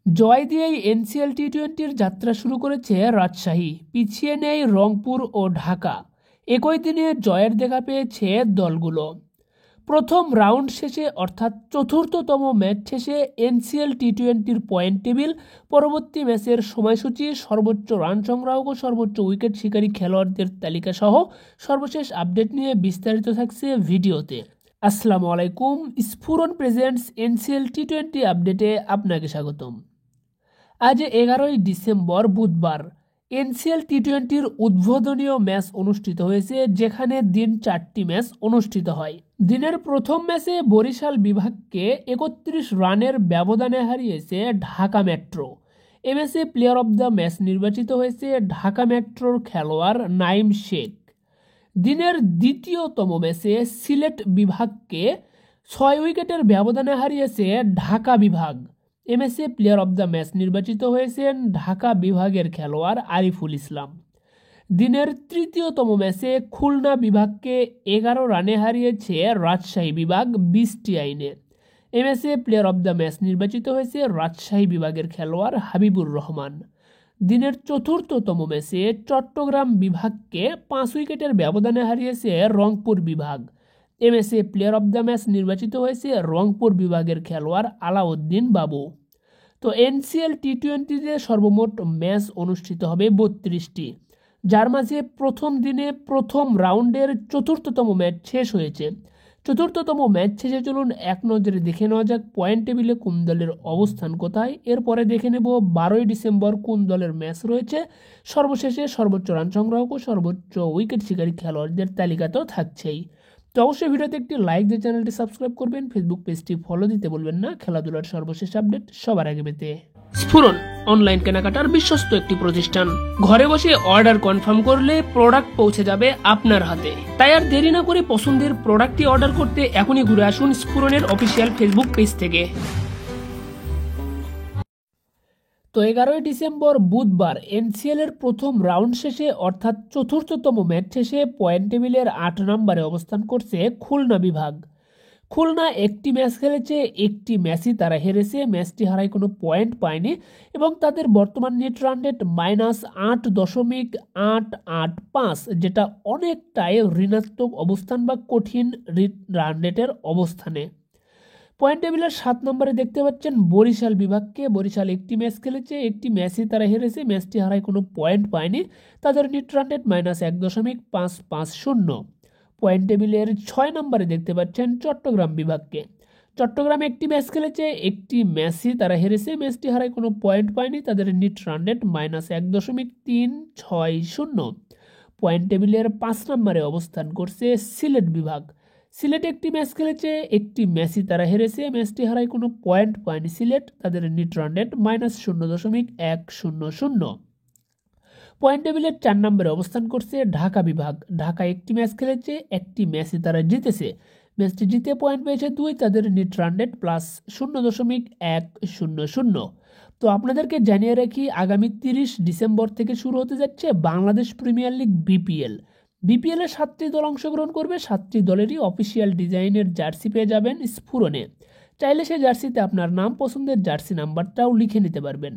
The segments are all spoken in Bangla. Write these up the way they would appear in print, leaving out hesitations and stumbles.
জয় দিয়েই এনসিএল টি-20-র যাত্রা শুরু করেছে রাজশাহী, পিছিয়ে নেই রংপুর ও ঢাকা। একই দিনে জয়ের দেখা পেয়েছে দলগুলো। প্রথম রাউন্ড শেষে অর্থাৎ চতুর্থতম ম্যাচ শেষে এনসিএল টি-20-র পয়েন্ট টেবিল, পরবর্তী ম্যাচের সময়সূচি, সর্বোচ্চ রান সংগ্রাহক ও সর্বোচ্চ উইকেট শিকারী খেলোয়াড়দের তালিকা সহ সর্বশেষ আপডেট নিয়ে বিস্তারিত থাকছে ভিডিওতে। আসসালামু আলাইকুম, স্ফুরন প্রেজেন্টস এনসিএল টি-20 আপডেটে আপনাকে স্বাগতম। আজ 11ই ডিসেম্বর বুধবার এনসিএল টি-20-র উদ্বোধনীয় ম্যাচ অনুষ্ঠিত হয়েছে, যেখানে দিন 4টি ম্যাচ অনুষ্ঠিত হয়। দিনের প্রথম ম্যাচে বরিশাল বিভাগকে 31 রানের ব্যবধানে হারিয়েছে ঢাকা মেট্রো। এ ম্যাচে প্লেয়ার অব দ্য ম্যাচ নির্বাচিত হয়েছে ঢাকা মেট্রোর খেলোয়াড় নাইম শেখ। দিনের দ্বিতীয়তম ম্যাচে সিলেট বিভাগকে 6 উইকেটের ব্যবধানে হারিয়েছে ঢাকা বিভাগ। এ ম্যাচে প্লেয়ার অব দ্য ম্যাচ নির্বাচিত হয়েছেন ঢাকা বিভাগের খেলোয়াড় আরিফুল ইসলাম। দিনের তৃতীয়তম ম্যাচে খুলনা বিভাগকে 11 রানে হারিয়েছে রাজশাহী বিভাগ 20টি আইনে। এ ম্যাচে প্লেয়ার অব দ্য ম্যাচ নির্বাচিত হয়েছে রাজশাহী বিভাগের খেলোয়াড় হাবিবুর রহমান। দিনের চতুর্থতম ম্যাচে চট্টগ্রাম বিভাগকে 5 উইকেটের ব্যবধানে হারিয়েছে রংপুর বিভাগ। এ ম্যাচে প্লেয়ার অব দ্য ম্যাচ নির্বাচিত হয়েছে রংপুর বিভাগের খেলোয়াড় আলাউদ্দিন বাবু। তো এনসিএল টি-20-তে সর্বমোট ম্যাচ অনুষ্ঠিত হবে 32টি, যার মাঝে প্রথম দিনে প্রথম রাউন্ডের চতুর্থতম ম্যাচ শেষ হয়েছে। চতুর্থতম ম্যাচ শেষে চলুন এক নজরে দেখে নেওয়া যাক পয়েন্ট টেবিলে কোন দলের অবস্থান কোথায়। এরপরে দেখে নেব 12ই ডিসেম্বর কোন দলের ম্যাচ রয়েছে। সর্বশেষে সর্বোচ্চ রান সংগ্রাহক ও সর্বোচ্চ উইকেট শিকারী খেলোয়াড়দের তালিকা তো থাকছেই। তো অবশ্যই ভিডিওতে একটি লাইক দিয়ে চ্যানেলটি সাবস্ক্রাইব করবেন, ফেসবুক পেজটি ফলো দিতে বলবেন না খেলাধুলার সর্বশেষ আপডেট সবার আগে পেতে। স্ফুরন অনলাইন কেনাকাটার বিশ্বস্ত একটি প্রতিষ্ঠান। ঘরে বসে অর্ডার কনফার্ম করলে প্রোডাক্ট পৌঁছে যাবে আপনার হাতে। তাই আর দেরি না করে পছন্দের প্রোডাক্টটি অর্ডার করতে এখনই ঘুরে আসুন স্ফুরনের অফিসিয়াল ফেসবুক পেজ থেকে। তো 11ই ডিসেম্বর বুধবার এনসিএল এর প্রথম রাউন্ড শেষে অর্থাৎ চতুর্থতম ম্যাচ শেষে পয়েন্ট টেবিলের 8 নম্বরে অবস্থান করছে খুলনা বিভাগ। খুলনা একটি ম্যাচ খেলেছে, একটি ম্যাচই তারা হেরেছে, ম্যাচটি হারায় কোনো পয়েন্ট পায়নি এবং তাদের বর্তমান নেট রান রেট -8.885, যেটা অনেকটাই ঋণাত্মক অবস্থান বা কঠিন রান রেটের অবস্থানে। পয়েন্ট টেবিলের 7 নম্বরে দেখতে পাচ্ছেন বরিশাল বিভাগকে। বরিশাল একটি ম্যাচ খেলেছে, একটি ম্যাচই তারা হেরেছে, ম্যাচটি হারায় কোনো পয়েন্ট পায়নি, তাদের নেট রান রেট -1.550। পয়েন্ট টেবিলের 6 নম্বরে দেখতে পাচ্ছেন চট্টগ্রাম বিভাগকে। চট্টগ্রাম একটি ম্যাচ খেলেছে, একটি ম্যাচই তারা হেরেছে, ম্যাচটি হারায় কোনো পয়েন্ট পায়নি, তাদের নেট রান রেট -1.360। পয়েন্ট টেবিলের 5 নম্বরে অবস্থান করছে সিলেট বিভাগ। সিলেট একটি ম্যাচ খেলেছে, একটি ম্যাচই তারা হেরেছে, ম্যাচটি হারায় কোনো পয়েন্ট পায়নি সিলেট, তাদের নেট রান রেট -0.100। পয়েন্ট টেবিলের 4 নম্বরে অবস্থান করছে ঢাকা বিভাগ। ঢাকা একটি ম্যাচ খেলেছে, একটি ম্যাচই তারা জিতেছে, ম্যাচটি জিতে পয়েন্ট পেয়েছে 2, তাদের নেট রান রেট +0.100। তো আপনাদেরকে জানিয়ে রাখি, আগামী 30 ডিসেম্বর থেকে শুরু হতে যাচ্ছে বাংলাদেশ প্রিমিয়ার লিগ বিপিএল। বিপিএলে 7টি দল অংশগ্রহণ করবে, 7টি দলেরই অফিসিয়াল ডিজাইনের জার্সি পেয়ে যাবেন স্ফুরনে। চাইলে সেই জার্সিতে আপনার নাম পছন্দের জার্সি নাম্বারটাও লিখে নিতে পারবেন।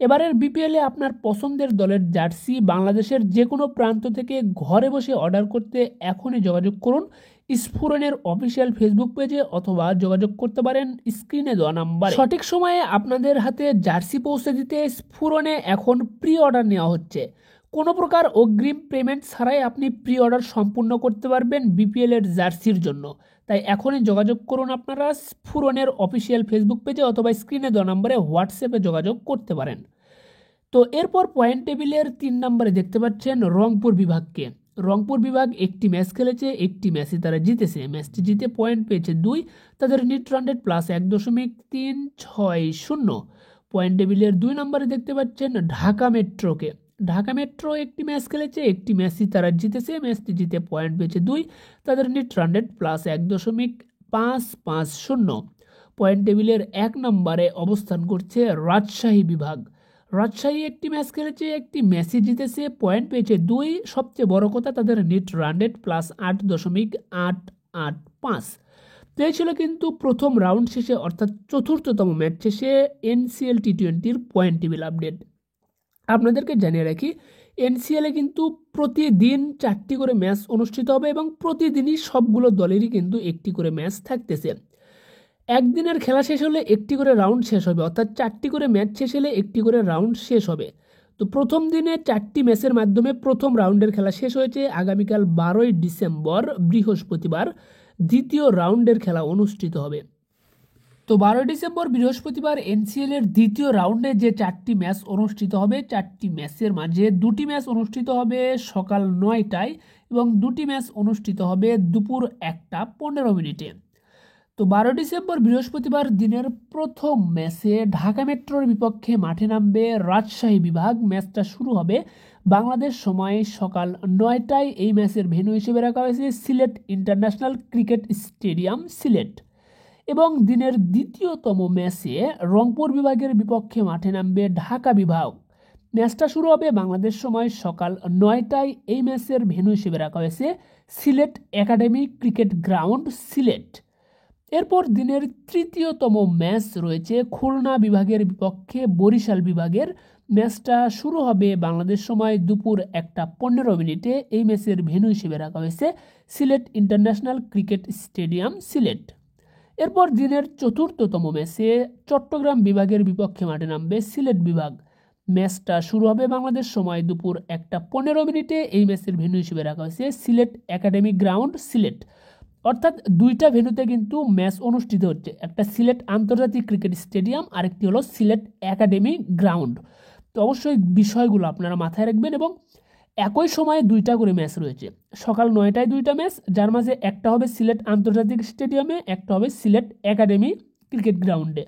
এবারের বিপিএলে আপনার পছন্দের দলের জার্সি বাংলাদেশের যে কোনো প্রান্ত থেকে ঘরে বসে অর্ডার করতে এখনই যোগাযোগ করুন স্ফুরনের অফিসিয়াল ফেসবুক পেজে, অথবা যোগাযোগ করতে পারেন স্ক্রিনে দেওয়া নাম্বার। সঠিক সময়ে আপনাদের হাতে জার্সি পৌঁছে দিতে স্ফুরনে এখন প্রি অর্ডার নেওয়া হচ্ছে। কোনো প্রকার অগ্রিম পেমেন্ট ছাড়াই আপনি প্রি অর্ডার সম্পূর্ণ করতে পারবেন বিপিএল এর জার্সির জন্য। তাই এখনই যোগাযোগ করুন আপনারা স্ফুরনের অফিসিয়াল ফেসবুক পেজে, অথবা স্ক্রিনে দেওয়া নম্বরে হোয়াটসঅ্যাপে যোগাযোগ করতে পারেন। তো এরপর পয়েন্ট টেবিলের 3 নম্বরে দেখতে পাচ্ছেন রংপুর বিভাগকে। রংপুর বিভাগ একটি ম্যাচ খেলেছে, একটি ম্যাচই তারা জিতেছে, ম্যাচটি জিতে পয়েন্ট পেয়েছে 2, তাদের নেট রান রেট +1.360। পয়েন্ট টেবিলের 2 নম্বরে দেখতে পাচ্ছেন ঢাকা মেট্রোকে। ঢাকা মেট্রো একটি ম্যাচ খেলেছে, একটি ম্যাচই তারা জিতেছে, ম্যাচটি জিতে পয়েন্ট পেয়েছে 2, তাদের নেট রান রেট +1.550। পয়েন্ট টেবিলের 1 নম্বরে অবস্থান করছে রাজশাহী বিভাগ। রাজশাহী একটি ম্যাচ খেলেছে, একটি ম্যাচই জিতেছে, পয়েন্ট পেয়েছে 2, সবচেয়ে বড় কথা তাদের নেট রান রেট +8.885। তো এই ছিল কিন্তু প্রথম রাউন্ড শেষে অর্থাৎ চতুর্থতম ম্যাচ শেষে এনসিএল টি20-র পয়েন্ট টেবিল আপডেট। আপনাদেরকে জানিয়ে রাখি, এনসিএলে কিন্তু প্রতিদিন 4টি করে ম্যাচ অনুষ্ঠিত হবে এবং প্রতিদিনই সবগুলো দলেরই কিন্তু একটি করে ম্যাচ থাকতেছে। একদিনের খেলা শেষ হলে একটি করে রাউন্ড শেষ হবে, অর্থাৎ 4টি করে ম্যাচ শেষ হলে একটি করে রাউন্ড শেষ হবে। তো প্রথম দিনে 4টি ম্যাচের মাধ্যমে প্রথম রাউন্ডের খেলা শেষ হয়েছে। আগামীকাল 12ই ডিসেম্বর বৃহস্পতিবার দ্বিতীয় রাউন্ডের খেলা অনুষ্ঠিত হবে। তো 12 ডিসেম্বর বৃহস্পতিবার এনসিএল এর দ্বিতীয় রাউন্ডে যে 4টি ম্যাচ অনুষ্ঠিত হবে, 4টি ম্যাচের মাঝে 2টি ম্যাচ অনুষ্ঠিত হবে সকাল 9টায় এবং 2টি ম্যাচ অনুষ্ঠিত হবে দুপুর 1:15। তো 12 ডিসেম্বর বৃহস্পতিবার দিনের প্রথম ম্যাচে ঢাকা মেট্রোর বিপক্ষে মাঠে নামবে রাজশাহী বিভাগ। ম্যাচটা শুরু হবে বাংলাদেশ সময় সকাল 9টায়। এই ম্যাচের ভেন্যু হিসেবে রাখা হয়েছে Sylhet international cricket stadium, Sylhet. এবং দিনের দ্বিতীয়তম ম্যাচে রংপুর বিভাগের বিপক্ষে মাঠে নামবে ঢাকা বিভাগ। ম্যাচটা শুরু হবে বাংলাদেশ সময় সকাল 9টায়। এই ম্যাচের ভেন্যু হিসেবে রাখা হয়েছে Sylhet academy cricket ground, Sylhet. এরপর দিনের তৃতীয়তম ম্যাচ রয়েছে খুলনা বিভাগের বিপক্ষে বরিশাল বিভাগের। ম্যাচটা শুরু হবে বাংলাদেশ সময় দুপুর 1:15। এই ম্যাচের ভেন্যু হিসেবে রাখা হয়েছে Sylhet international cricket stadium, Sylhet. এরপর দিনের চতুর্থতম ম্যাচে চট্টগ্রাম বিভাগের বিপক্ষে মাঠে নামবে সিলেট বিভাগ। ম্যাচটা শুরু হবে বাংলাদেশ সময় দুপুর 1:15। এই ম্যাচের ভেন্যু হিসেবে রাখা হয়েছে সিলেট একাডেমি গ্রাউন্ড, সিলেট। অর্থাৎ দুইটা ভেন্যুতে কিন্তু ম্যাচ অনুষ্ঠিত হচ্ছে, একটা সিলেট আন্তর্জাতিক ক্রিকেট স্টেডিয়াম, আরেকটি হলো সিলেট একাডেমি গ্রাউন্ড। তো অবশ্যই বিষয়গুলো আপনারা মাথায় রাখবেন। এবং একই সময়ে 2টা করে ম্যাচ রয়েছে, সকাল 9টায় 2টা ম্যাচ, যার মাঝে একটা হবে সিলেট আন্তর্জাতিক স্টেডিয়ামে, একটা হবে সিলেট একাডেমি ক্রিকেট গ্রাউন্ডে।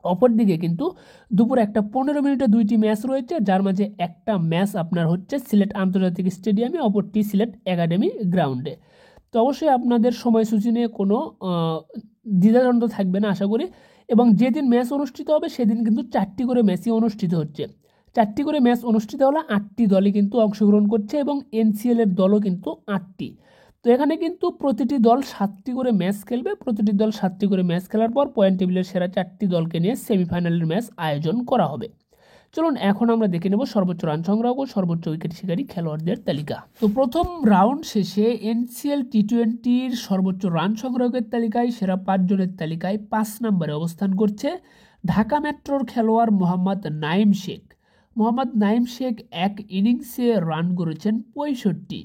অপরদিকে কিন্তু দুপুর 1:15 2টি ম্যাচ রয়েছে, যার মাঝে একটা ম্যাচ আপনার হচ্ছে সিলেট আন্তর্জাতিক স্টেডিয়ামে, অপরটি সিলেট একাডেমি গ্রাউন্ডে। তো অবশ্যই আপনাদের সময়সূচি নিয়ে কোনো দ্বিধাদ্বন্দ্ব থাকবে না আশা করি। এবং যেদিন ম্যাচ অনুষ্ঠিত হবে সেদিন কিন্তু 4টি করে ম্যাচই অনুষ্ঠিত হচ্ছে। 4টি করে ম্যাচ অনুষ্ঠিত হলে 8টি দলই কিন্তু অংশগ্রহণ করছে এবং এনসিএল এর দলও কিন্তু 8টি। তো এখানে কিন্তু প্রতিটি দল 7টি করে ম্যাচ খেলবে। প্রতিটি দল 7টি করে ম্যাচ খেলার পর পয়েন্ট টেবিলের সেরা 4টি দলকে নিয়ে সেমিফাইনালের ম্যাচ আয়োজন করা হবে। চলুন এখন আমরা দেখে নেব সর্বোচ্চ রান সংগ্রহ ও সর্বোচ্চ উইকেট শিকারী খেলোয়াড়দের তালিকা। তো প্রথম রাউন্ড শেষে এনসিএল টি20-র সর্বোচ্চ রান সংগ্রহের তালিকায় সেরা 5 জনের তালিকায় 5 নম্বরে অবস্থান করছে ঢাকা মেট্রোর খেলোয়াড় মোহাম্মদ নাইম শেখ। মোহাম্মদ নাইম শেখ এক ইনিংসে রান করেছেন 65।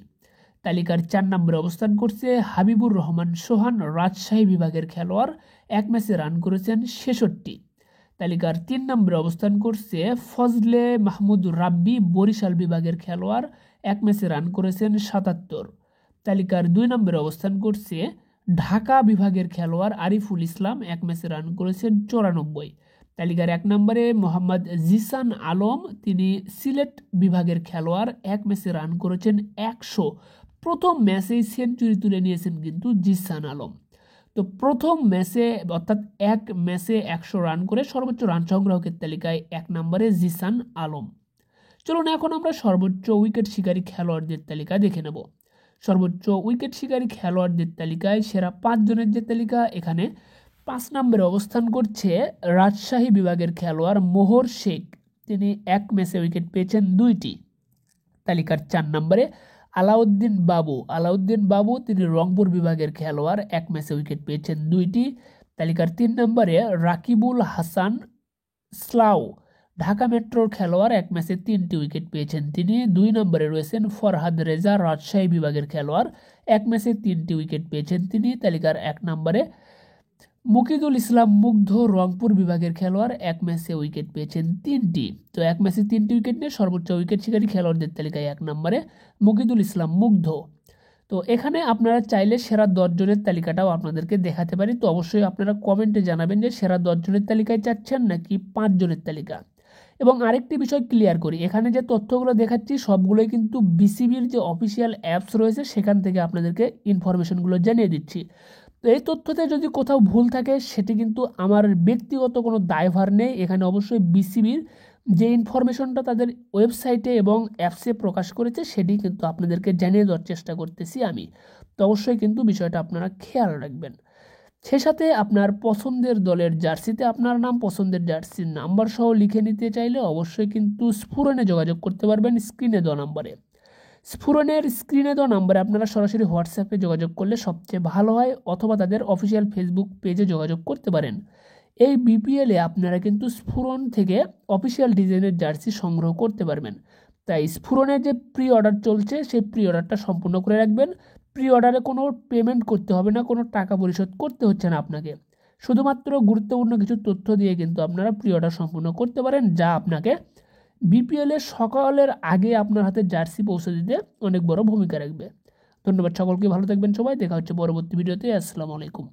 তালিকার 4 নম্বরে অবস্থান করছে হাবিবুর রহমান সোহান, রাজশাহী বিভাগের খেলোয়াড়, এক ম্যাচে রান করেছেন 66। তালিকার 3 নম্বরে অবস্থান করছে ফজলে মাহমুদ রাব্বি, বরিশাল বিভাগের খেলোয়াড়, এক ম্যাচে রান করেছেন 77। তালিকার 2 নম্বরে অবস্থান করছে ঢাকা বিভাগের খেলোয়াড় আরিফুল ইসলাম, এক ম্যাচে রান করেছেন 94। তালিকার 1 নম্বরে মোহাম্মদ জিসান আলম, তিনি সিলেট বিভাগের খেলোয়াড়, এক ম্যাচে রান করেছেন 100। প্রথম ম্যাচেই সেঞ্চুরি তুলে নিয়েছেন কিন্তু জিসান আলম। তো প্রথম ম্যাচে অর্থাৎ এক ম্যাচে 100 রান করে সর্বোচ্চ রান সংগ্রাহকের তালিকায় 1 নম্বরে জিসান আলম। চলুন এখন আমরা সর্বোচ্চ উইকেট শিকারী খেলোয়াড়দের তালিকা দেখে নেব। সর্বোচ্চ উইকেট শিকারী খেলোয়াড়দের তালিকায় সেরা 5 জনের যে তালিকা, এখানে 5 নম্বরে অবস্থান করছে রাজশাহী বিভাগের খেলোয়াড় মোহর শেখ, তিনি এক ম্যাচে উইকেট পেয়েছেন 2টি। তালিকার 4 নম্বরে আলাউদ্দিন বাবু, তিনি রংপুর বিভাগের খেলোয়াড়, এক ম্যাচে উইকেট পেয়েছেন 2টি। তালিকার 3 নম্বরে রাকিবুল হাসান স্লাউ, ঢাকা মেট্রোর খেলোয়াড়, এক ম্যাচে 3টি উইকেট পেয়েছেন তিনি। 2 নম্বরে রয়েছেন ফরহাদ রেজা, রাজশাহী বিভাগের খেলোয়াড়, এক ম্যাচে 3টি উইকেট পেয়েছেন তিনি। তালিকার 1 নম্বরে মুকিদুল ইসলাম মুগ্ধ, রংপুর বিভাগের খেলোয়াড়, এক ম্যাচে উইকেট পেয়েছেন 3টি। তো এক ম্যাচে 3টি উইকেট নিয়ে সর্বোচ্চ উইকেট শিকারী খেলোয়াড়দের তালিকায় 1 নম্বরে মুকিদুল ইসলাম মুগ্ধ। তো এখানে আপনারা চাইলে সেরা 10 জনের তালিকাটাও আপনাদেরকে দেখাতে পারি। তো অবশ্যই আপনারা কমেন্টে জানাবেন যে সেরা 10 জনের তালিকায় চাচ্ছেন নাকি 5 জনের তালিকা। এবং আরেকটি বিষয় ক্লিয়ার করি, এখানে যে তথ্যগুলো দেখাচ্ছি সবগুলোই কিন্তু বিসিবির যে অফিসিয়াল অ্যাপস রয়েছে সেখান থেকে আপনাদেরকে ইনফরমেশনগুলো জানিয়ে দিচ্ছি। তো এই তথ্যতে যদি কোথাও ভুল থাকে সেটি কিন্তু আমার ব্যক্তিগত কোনো দায়ভার নেই। এখানে অবশ্যই বিসিবির যে ইনফরমেশনটা তাদের ওয়েবসাইটে এবং অ্যাপসে প্রকাশ করেছে সেটি কিন্তু আপনাদেরকে জানিয়ে দেওয়ার চেষ্টা করতেছি আমি। তো অবশ্যই কিন্তু বিষয়টা আপনারা খেয়াল রাখবেন। সে সাথে আপনার পছন্দের দলের জার্সিতে আপনার নাম, পছন্দের জার্সির নাম্বার সহ লিখে নিতে চাইলে অবশ্যই কিন্তু স্ফুরণে যোগাযোগ করতে পারবেন স্ক্রিনে দেওয়া নাম্বারে। স্ফুরণের স্ক্রিনে দেওয়া নাম্বারে আপনারা সরাসরি হোয়াটসঅ্যাপে যোগাযোগ করলে সবচেয়ে ভালো হয়, অথবা তাদের অফিসিয়াল ফেসবুক পেজে যোগাযোগ করতে পারেন। এই বিপিএলে আপনারা কিন্তু স্ফুরণ থেকে অফিসিয়াল ডিজাইনের জার্সি সংগ্রহ করতে পারবেন। তাই স্ফুরণের যে প্রি অর্ডার চলছে সেই প্রি অর্ডারটা সম্পূর্ণ করে রাখবেন। প্রি অর্ডারে কোনো পেমেন্ট করতে হবে না, কোনো টাকা পরিশোধ করতে হচ্ছে না আপনাকে। শুধুমাত্র গুরুত্বপূর্ণ কিছু তথ্য দিয়ে কিন্তু আপনারা প্রি অর্ডার সম্পূর্ণ করতে পারেন, যা আপনাকে বিপিএলের সকালের আগে আপনার হাতে জার্সি পৌঁছে দিতে অনেক বড় ভূমিকা রাখবে। ধন্যবাদ সকলকে, ভালো থাকবেন সবাই, দেখা হচ্ছে পরবর্তী ভিডিওতে। আসসালামু আলাইকুম।